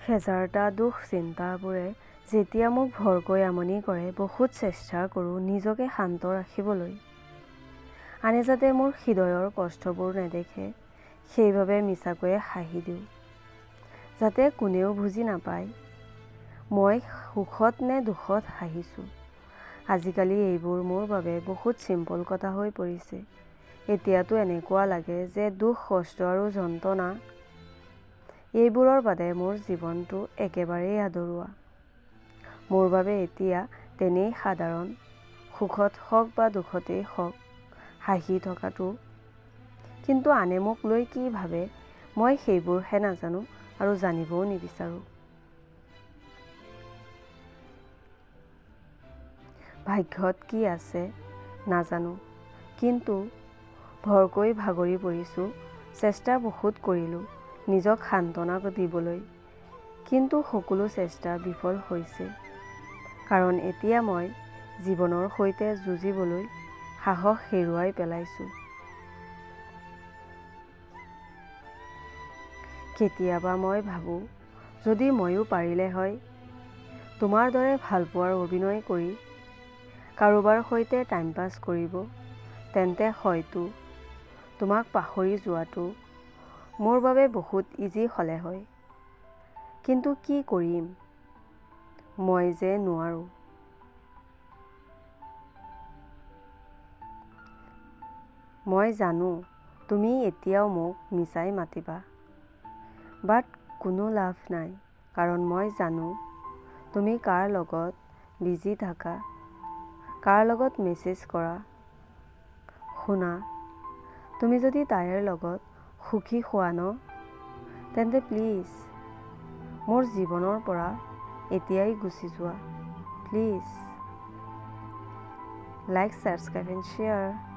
হেজাৰটা দুখ চিন্তাবোৰে যেতিয়া মোক ভৰকৈ আমনি কৰে, বহুত চেষ্টা কৰোঁ নিজকে শান্ত ৰাখিবলৈ। আনে যাতে মোৰ হৃদয়ৰ কষ্টবোৰ নেদেখে, সেইবাবে মিছাকৈয়ে হাঁহি দিওঁ, যাতে কোনেও বুজি নাপায় মই সুখত নে দুখত হাঁহিছোঁ। আজিকালি এইবোৰ মোৰ বাবে বহুত চিম্পল কথা হৈ পৰিছে। এতিয়াতো এনেকুৱা লাগে যে দুখ, কষ্ট আৰু যন্ত্ৰণা এইবোৰৰ বাদে মোৰ জীৱনটো একেবাৰেই আদৰুৱা। মোৰ বাবে এতিয়া তেনেই সাধাৰণ, সুখত হওক বা দুখতেই হওক হাঁহি থকাটো। কিন্তু আনে মোক লৈ কি ভাবে মই সেইবোৰহে নাজানো আৰু জানিবও নিবিচাৰোঁ। ভাগ্যত কি আছে নাজানো, কিন্তু ভৰকৈ ভাগৰি পৰিছোঁ। চেষ্টা বহুত কৰিলোঁ নিজক সান্তনা দিবলৈ, কিন্তু সকলো চেষ্টা বিফল হৈছে। কাৰণ এতিয়া মই জীৱনৰ সৈতে যুঁজিবলৈ সাহস হেৰুৱাই পেলাইছোঁ। কেতিয়াবা মই ভাবোঁ, যদি ময়ো পাৰিলে হয় তোমাৰ দৰে ভালপোৱাৰ অভিনয় কৰি কাৰোবাৰ সৈতে টাইম পাছ কৰিব, তেন্তে হয়তো তোমাক পাহৰি যোৱাটো মোৰ বাবে বহুত ইজি হ'লে হয়। কিন্তু কি কৰিম, মই যে নোৱাৰোঁ। মই জানো তুমি এতিয়াও মোক মিছাই মাতিবা, বাট কোনো লাভ নাই, কাৰণ মই জানো তুমি কাৰ লগত বিজি থাকা, কাৰ লগত মেছেজ কৰা। শুনা, তুমি যদি তাইৰ লগত সুখী হোৱা ন, তেন্তে প্লিজ মোৰ জীৱনৰ পৰা এতিয়াই গুচি যোৱা। Please like, subscribe and share.